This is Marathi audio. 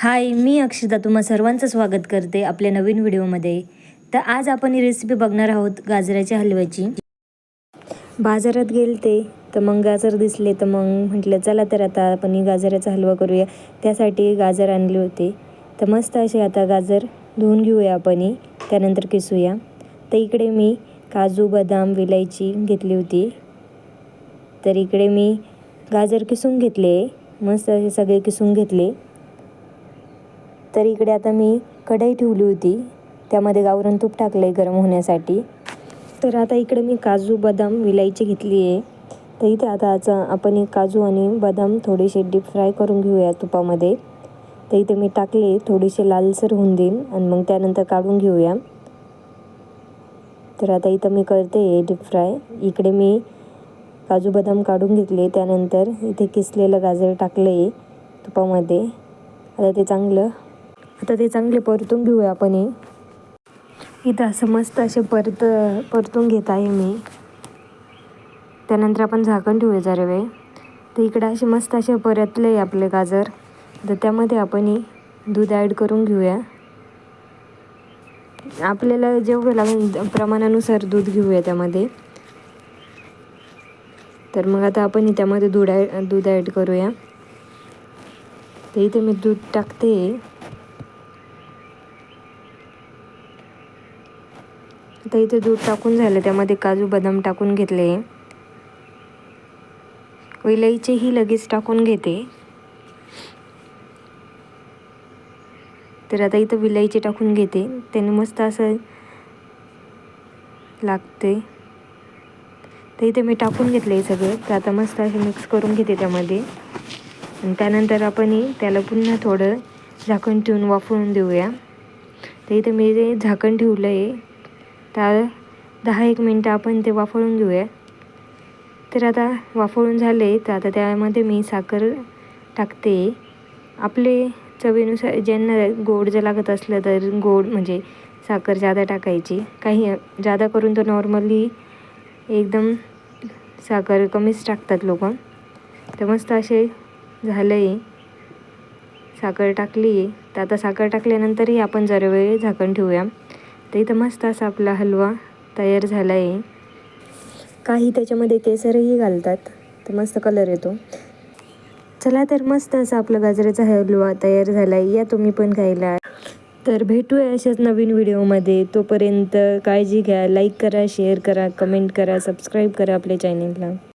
हाय, मी अक्षिता तुम्हा सर्वांचं स्वागत करते आपल्या नवीन व्हिडिओमध्ये. तर आज आपण ही रेसिपी बघणार आहोत गाजराच्या हलव्याची. बाजारात गेलते तर मग गाजर दिसले तर मग म्हटलं चला तर आता आपण ही गाजराचा हलवा करूया. त्यासाठी गाजर आणले होते. तर मस्त असे आता गाजर धुवून घेऊया आपण, त्यानंतर किसूया. तर इकडे मी काजू, बदाम, विलायची घेतली होती. तर इकडे मी गाजर किसून घेतले, मस्त असे सगळे किसून घेतले. तर इकडे आता मी कढई ठेवली होती, त्यामध्ये गावरान तूप टाकलं आहे गरम होण्यासाठी. तर आता इकडे मी काजू, बदाम, विलायची घेतली आहे. तर इथे आता आपण काजू आणि बदाम थोडेसे डीप फ्राय करून घेऊया तुपामध्ये. तर इथे मी टाकले, थोडेसे लालसर होऊन देईन आणि मग त्यानंतर काढून घेऊया. तर आता इथं मी करते डीप फ्राय. इकडे मी काजू, बदाम काढून घेतले, त्यानंतर इथे किसलेलं गाजर टाकले तुपामध्ये. आता ते चांगले परतून घेऊया आपण. इथं असं मस्त असे परतून घेत आहे मी. त्यानंतर आपण झाकण ठेवूया जरा वेळ. तर इकडे असे मस्त असे परतले आपले गाजर. तर त्यामध्ये आपण दूध ॲड करून घेऊया. आपल्याला जेवढं लागेल प्रमाणानुसार दूध घेऊया त्यामध्ये. तर मग आता आपण त्यामध्ये दूध ॲड करूया. तर इथे मी दूध टाकते. आता इथे दूध टाकून झालं, त्यामध्ये काजू, बदाम टाकून घेतले. विलायचीही लगेच टाकून घेते. तर आता इथं विलायची टाकून घेते, त्याने मस्त असं लागते. तर इथे मी टाकून घेतले सगळे. तर आता मस्त असे मिक्स करून घेते त्यामध्ये. आणि त्यानंतर आपण त्याला पुन्हा थोडं झाकण ठेवून वाफवून देऊया. तर इथे मी जे झाकण ठेवलं आहे, तर 10-1 मिनटं आपण ते वाफवून घेऊया. तर आता वाफवून झाले, तर आता त्यामध्ये मी साखर टाकते. आपले चवीनुसार, ज्यांना गोड जर लागत असलं तर गोड म्हणजे साखर जादा टाकायची. काही जादा करून तर नॉर्मली एकदम साखर कमीच टाकतात लोक. तर मस्त असे झालं आहे. साखर टाकली आहे. तर आता साखर टाकल्यानंतरही आपण जरा वेळ झाकण ठेवूया. तर इथं मस्त असा आपला हलवा तयार झाला आहे. काही त्याच्यामध्ये केसरही घालतात, तर मस्त कलर येतो. चला तर मस्त असा आपला गाजराचा हलवा तयार झाला आहे. या तुम्ही पण खायला. तर भेटूया अशाच नवीन व्हिडिओमध्ये. तोपर्यंत काळजी घ्या. लाईक करा, शेअर करा, कमेंट करा, सबस्क्राईब करा आपल्या चॅनलला.